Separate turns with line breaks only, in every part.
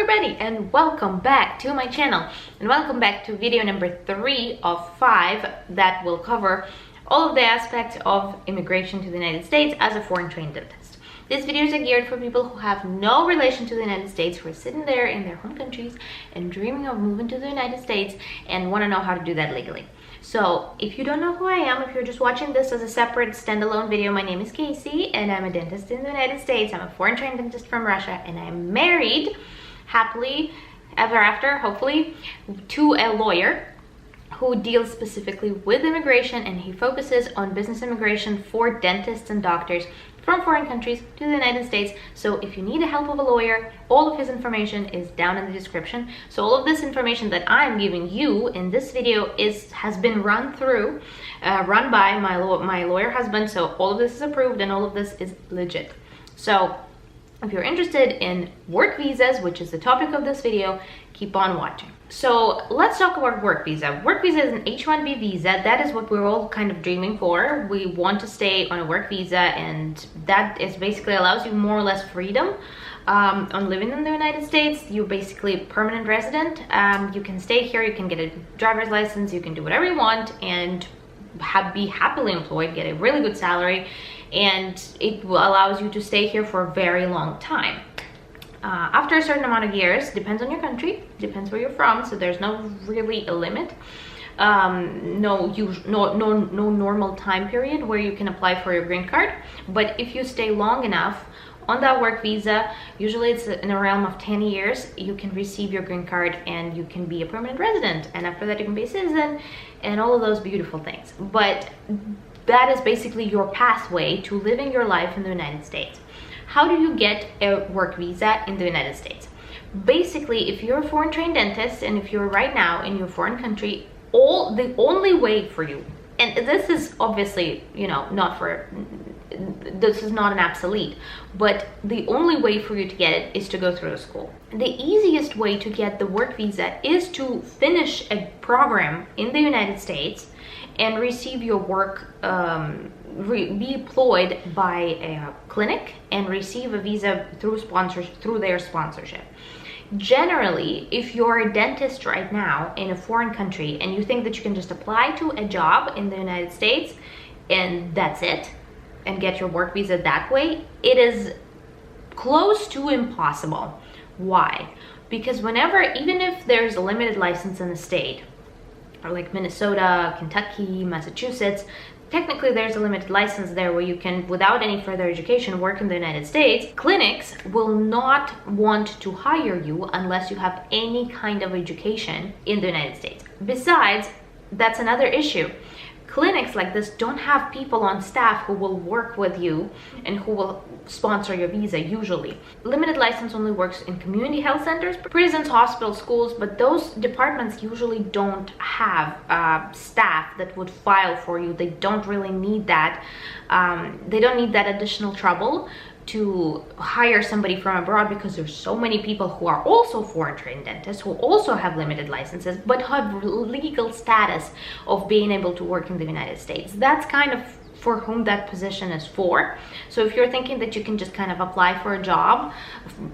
everybody, and welcome back to my channel, and welcome back to video number 3 of 5 that will cover all of the aspects of immigration to the United States as a foreign trained dentist. These videos are geared for people who have no relation to the United States, who are sitting there in their home countries and dreaming of moving to the United States and want to know how to do that legally. So if you don't know who I am, if you're just watching this as a separate standalone video, my name is Casey and I'm a dentist in the United States. I'm a foreign trained dentist from Russia, and I'm married happily ever after, hopefully, to a lawyer who deals specifically with immigration, and he focuses on business immigration for dentists and doctors from foreign countries to the United States. So if you need the help of a lawyer, all of his information is down in the description. So all of this information that I'm giving you in this video has been run by my lawyer husband. So all of this is approved and all of this is legit. So if you're interested in work visas, which is the topic of this video, keep on watching. So let's talk about work visa. Work visa is an H1B visa. That is what we're all kind of dreaming for. We want to stay on a work visa, and that is basically allows you more or less freedom on living in the United States. You're basically a permanent resident. You can stay here, you can get a driver's license, you can do whatever you want and be happily employed, get a really good salary, and it allows you to stay here for a very long time. After a certain amount of years, depends on your country, depends where you're from, so there's no really a limit. No normal time period where you can apply for your green card, but if you stay long enough on that work visa, usually it's in a realm of 10 years, you can receive your green card and you can be a permanent resident, and after that you can be a citizen and all of those beautiful things. But that is basically your pathway to living your life in the United States. How do you get a work visa in the United States? Basically, if you're a foreign trained dentist and if you're right now in your foreign country, the only way for you, and this is obviously, this is not an absolute, but the only way for you to get it is to go through a school. The easiest way to get the work visa is to finish a program in the United States and receive your work, be employed by a clinic and receive a visa through their sponsorship. Generally, if you're a dentist right now in a foreign country and you think that you can just apply to a job in the United States and that's it, and get your work visa that way, it is close to impossible. Why? Because even if there's a limited license in the state, or like Minnesota, Kentucky, Massachusetts, technically there's a limited license there where you can, without any further education, work in the United States. Clinics will not want to hire you unless you have any kind of education in the United States. Besides, that's another issue. Clinics like this don't have people on staff who will work with you and who will sponsor your visa usually. Limited license only works in community health centers, prisons, hospitals, schools, but those departments usually don't have staff that would file for you. They don't really need that. They don't need that additional trouble to hire somebody from abroad, because there's so many people who are also foreign trained dentists who also have limited licenses but have legal status of being able to work in the United States. That's kind of for whom that position is for. So if you're thinking that you can just kind of apply for a job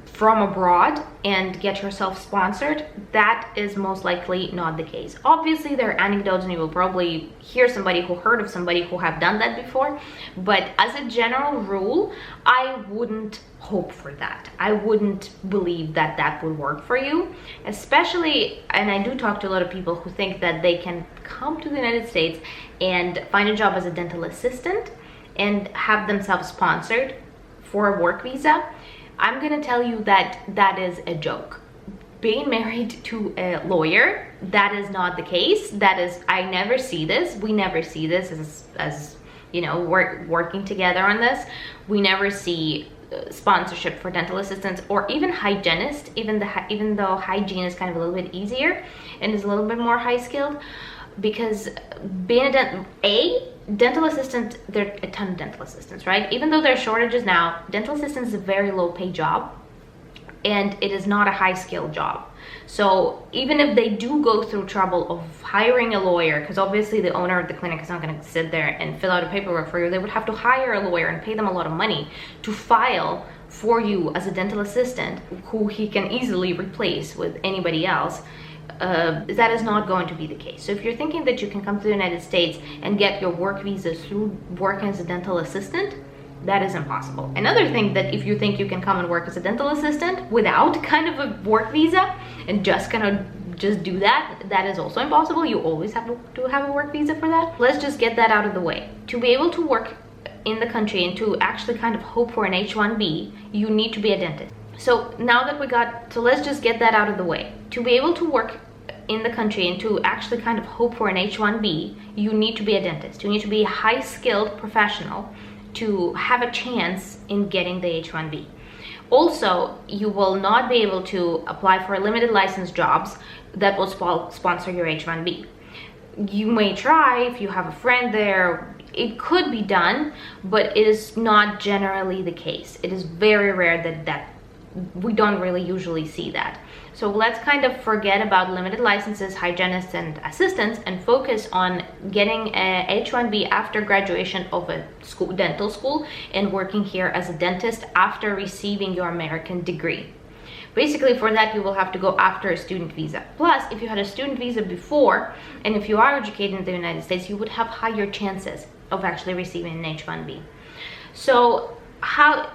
from abroad and get yourself sponsored, that is most likely not the case. Obviously there are anecdotes and you will probably hear somebody who heard of somebody who have done that before, but as a general rule, I wouldn't hope for that. I wouldn't believe that that would work for you, especially, and I do talk to a lot of people who think that they can come to the United States and find a job as a dental assistant and have themselves sponsored for a work visa. I'm gonna tell you that that is a joke. Being married to a lawyer, that is not the case. That is, I never see this. We never see this as you know, working together on this. We never see sponsorship for dental assistants or even hygienists, even though hygiene is kind of a little bit easier and is a little bit more high skilled, because being a dental assistant, there are a ton of dental assistants, right? Even though there are shortages now, dental assistants is a very low paid job and it is not a high skilled job. So even if they do go through trouble of hiring a lawyer, because obviously the owner of the clinic is not going to sit there and fill out a paperwork for you, they would have to hire a lawyer and pay them a lot of money to file for you as a dental assistant, who he can easily replace with anybody else, that is not going to be the case. So if you're thinking that you can come to the United States and get your work visa through working as a dental assistant, that is impossible. Another thing, that if you think you can come and work as a dental assistant without kind of a work visa and just do that, that is also impossible. You always have to have a work visa for that. Let's just get that out of the way. To be able to work in the country and to actually kind of hope for an H1B, you need to be a dentist. So now that let's just get that out of the way. To be able to work in the country and to actually kind of hope for an H1B, you need to be a dentist. You need to be a high-skilled professional to have a chance in getting the H1B. Also, you will not be able to apply for limited license jobs that will sponsor your H1B. You may try if you have a friend there. It could be done, but it is not generally the case. It is very rare that we don't really usually see that. So let's kind of forget about limited licenses, hygienists, and assistants, and focus on getting a H1B after graduation of a dental school and working here as a dentist after receiving your American degree. Basically, for that, you will have to go after a student visa. Plus, if you had a student visa before, and if you are educated in the United States, you would have higher chances of actually receiving an H1B. So how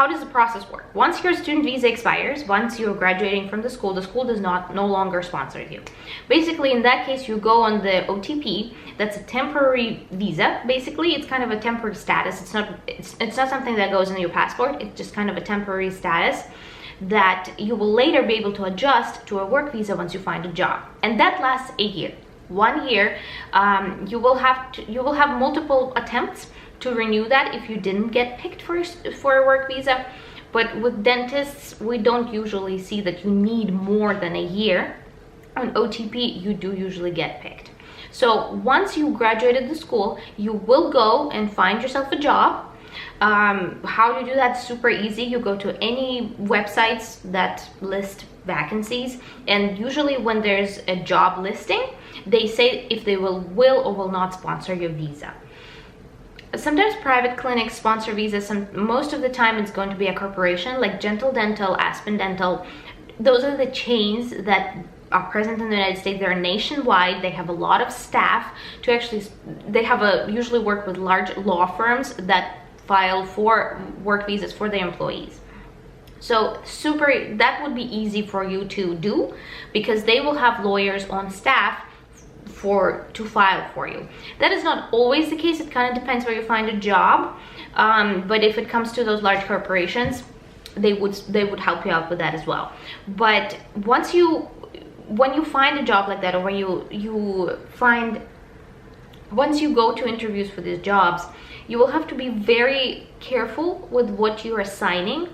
does the process work? Once your student visa expires, once you're graduating from the school does no longer sponsor you. Basically, in that case, you go on the OTP. That's a temporary visa. Basically, it's kind of a temporary status. It's not something that goes in your passport. It's just kind of a temporary status that you will later be able to adjust to a work visa once you find a job, and that lasts a year. 1 year. You will have multiple attempts to renew that if you didn't get picked for a work visa. But with dentists, we don't usually see that you need more than a year. On OTP, you do usually get picked. So once you graduated the school, you will go and find yourself a job. How do you do that? Super easy. You go to any websites that list vacancies, and usually when there's a job listing, they say if they will or will not sponsor your visa. Sometimes private clinics sponsor visas. Most of the time it's going to be a corporation like Gentle Dental, Aspen Dental. Those are the chains that are present in the United States. They're nationwide. They have a lot of staff to actually, usually work with large law firms that file for work visas for their employees. So that would be easy for you to do, because they will have lawyers on staff to file for you. That is not always the case. It kind of depends where you find a job. But if it comes to those large corporations, they would help you out with that as well. But when you find a job like that, or once you go to interviews for these jobs, you will have to be very careful with what you are signing,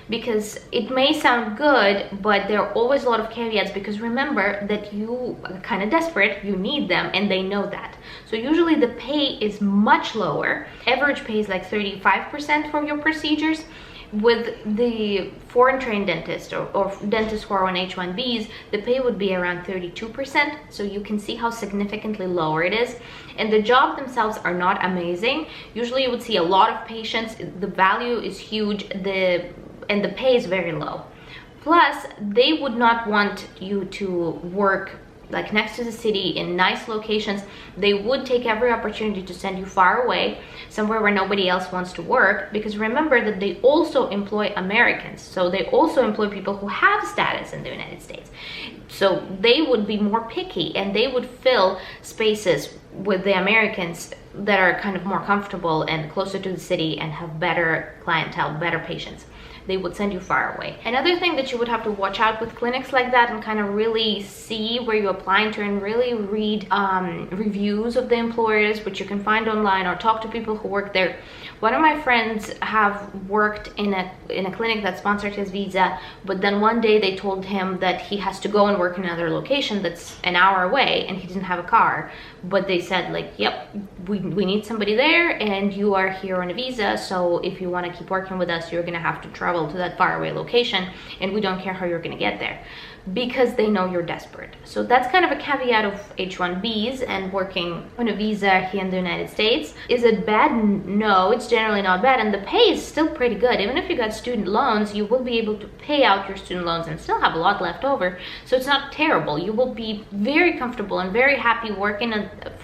because it may sound good, but there are always a lot of caveats, because remember that you are kind of desperate, you need them, and they know that. So usually the pay is much lower. Average pay is like 35% for your procedures. With the foreign trained dentist or dentists who are on H1Bs, the pay would be around 32%. So you can see how significantly lower it is. And the job themselves are not amazing. Usually you would see a lot of patients, the value is huge, and the pay is very low. Plus, they would not want you to work like next to the city in nice locations. They would take every opportunity to send you far away, somewhere where nobody else wants to work, because remember that they also employ Americans. So they also employ people who have status in the United States. So they would be more picky, and they would fill spaces with the Americans that are kind of more comfortable and closer to the city and have better clientele, better patients. They would send you far away. Another thing that you would have to watch out with clinics like that and kind of really see where you're applying to, and really read reviews of the employers, which you can find online, or talk to people who work there. One of my friends have worked in a clinic that sponsored his visa, but then one day they told him that he has to go and work in another location that's an hour away, and he didn't have a car. But they said like, yep, we need somebody there, and you are here on a visa, so if you want to keep working with us, you're gonna have to travel to that faraway location, and we don't care how you're gonna get there, because they know you're desperate. So that's kind of a caveat of H1Bs and working on a visa here in the United States. Is it bad? No, it's generally not bad, and the pay is still pretty good. Even if you got student loans, you will be able to pay out your student loans and still have a lot left over, so it's not terrible. You will be very comfortable and very happy working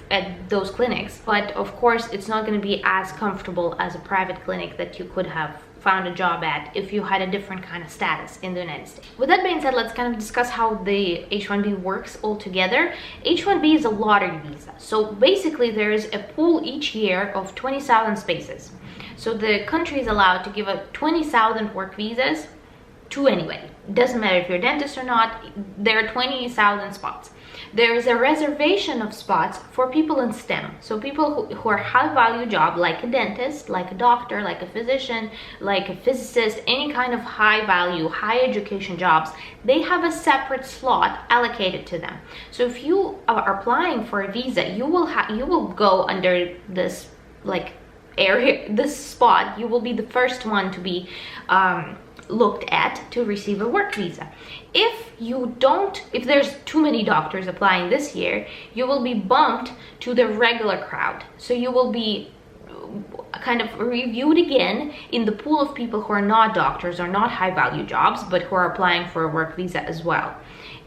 at those clinics, but of course it's not going to be as comfortable as a private clinic that you could have found a job at if you had a different kind of status in the United States. With that being said, let's kind of discuss how the H1B works altogether. H1B is a lottery visa. So basically there is a pool each year of 20,000 spaces. So the country is allowed to give out 20,000 work visas to anybody. Doesn't matter if you're a dentist or not, there are 20,000 spots. There is a reservation of spots for people in STEM. So people who are high value job, like a dentist, like a doctor, like a physician, like a physicist, any kind of high value, high education jobs, they have a separate slot allocated to them. So if you are applying for a visa, you will go under this like area, this spot. You will be the first one to be looked at to receive a work visa. If there's too many doctors applying this year, you will be bumped to the regular crowd. So you will be kind of reviewed again in the pool of people who are not doctors or not high value jobs, but who are applying for a work visa as well.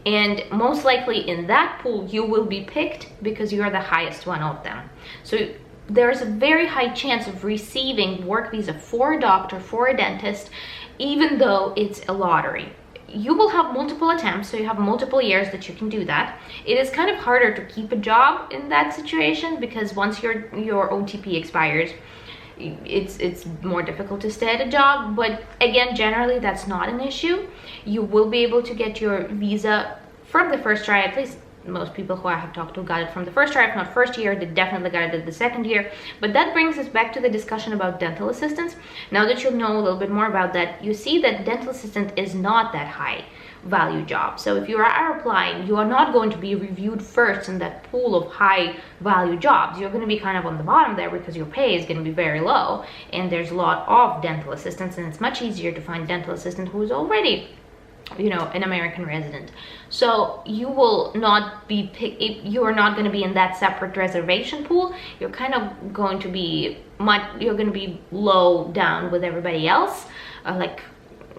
And most likely in that pool, you will be picked because you are the highest one of them. So there's a very high chance of receiving work visa for a doctor, for a dentist, even though it's a lottery. You will have multiple attempts, so you have multiple years that you can do that. It is kind of harder to keep a job in that situation because once your OTP expires, it's more difficult to stay at a job. But again, generally that's not an issue. You will be able to get your visa from the first try. At least most people who I have talked to got it from the first try. If not first year, they definitely got it the second year. But that brings us back to the discussion about dental assistants. Now that you know a little bit more about that, you see that dental assistant is not that high value job. So if you are applying, you are not going to be reviewed first in that pool of high value jobs. You're going to be kind of on the bottom there because your pay is going to be very low, and there's a lot of dental assistants, and it's much easier to find dental assistant who is already, you know, an American resident. So you will not be you are not going to be in that separate reservation pool. You're kind of going to be you're going to be low down with everybody else, like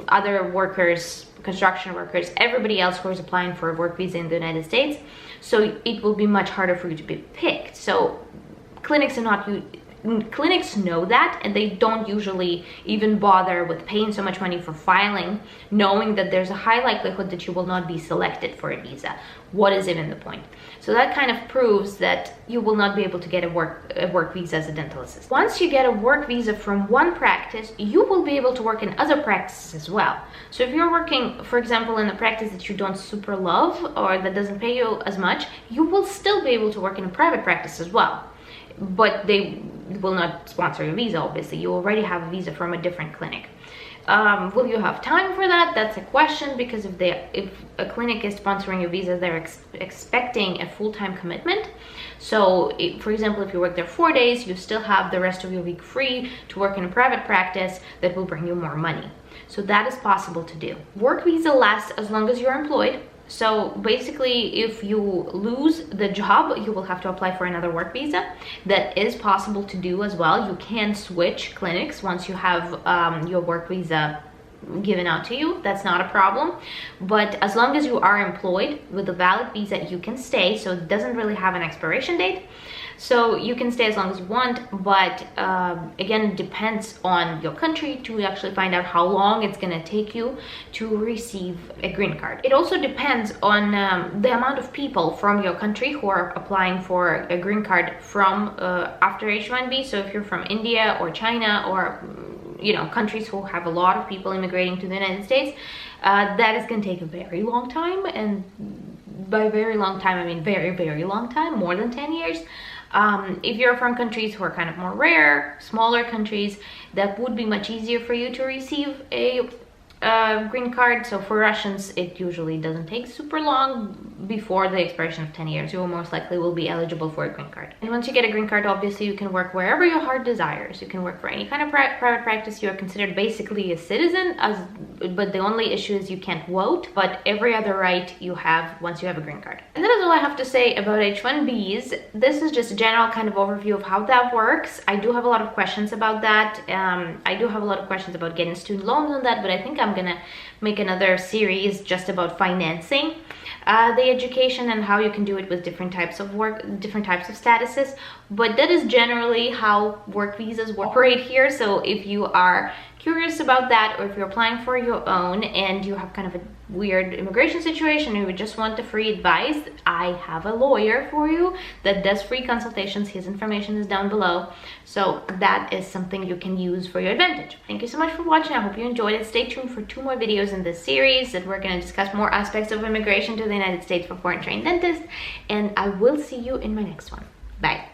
other workers, construction workers, everybody else who is applying for a work visa in the United States. So it will be much harder for you to be picked. So clinics know that, and they don't usually even bother with paying so much money for filing, knowing that there's a high likelihood that you will not be selected for a visa. What is even the point? So that kind of proves that you will not be able to get a work visa as a dental assistant. Once you get a work visa from one practice, you will be able to work in other practices as well. So if you're working, for example, in a practice that you don't super love or that doesn't pay you as much, you will still be able to work in a private practice as well. But they will not sponsor your visa, obviously. You already have a visa from a different clinic. Will you have time for that? That's a question, because if a clinic is sponsoring your visa, they're expecting a full-time commitment. So for example, if you work there 4 days, you still have the rest of your week free to work in a private practice that will bring you more money. So that is possible to do. Work visa lasts as long as you're employed. So basically, if you lose the job, you will have to apply for another work visa. That is possible to do as well. You can switch clinics once you have your work visa given out to you. That's not a problem. But as long as you are employed with a valid visa, you can stay. So it doesn't really have an expiration date. So you can stay as long as you want, but again, it depends on your country to actually find out how long it's going to take you to receive a green card. It also depends on the amount of people from your country who are applying for a green card from after H1B. So if you're from India or China or countries who have a lot of people immigrating to the United States, that is going to take a very long time. And by very long time, I mean very, very long time, more than 10 years. If you're from countries who are kind of more rare, smaller countries, that would be much easier for you to receive a green card. So for Russians, it usually doesn't take super long. Before the expiration of 10 years, you will most likely will be eligible for a green card. And once you get a green card, obviously you can work wherever your heart desires. You can work for any kind of private practice. You are considered basically a citizen, but the only issue is you can't vote, but every other right you have once you have a green card. And that is all I have to say about H1Bs. This is just a general kind of overview of how that works. I do have a lot of questions about that. I do have a lot of questions about getting student loans on that, but I think I'm gonna make another series just about financing the education and how you can do it with different types of work, different types of statuses. But that is generally how work visas operate here. So if you are curious about that, or if you're applying for your own and you have kind of a weird immigration situation and you just want the free advice, I have a lawyer for you that does free consultations. His information is down below, so that is something you can use for your advantage. Thank you so much for watching. I hope you enjoyed it. Stay tuned for 2 more videos in this series that we're going to discuss more aspects of immigration to the United States for foreign trained dentists, and I will see you in my next one. Bye.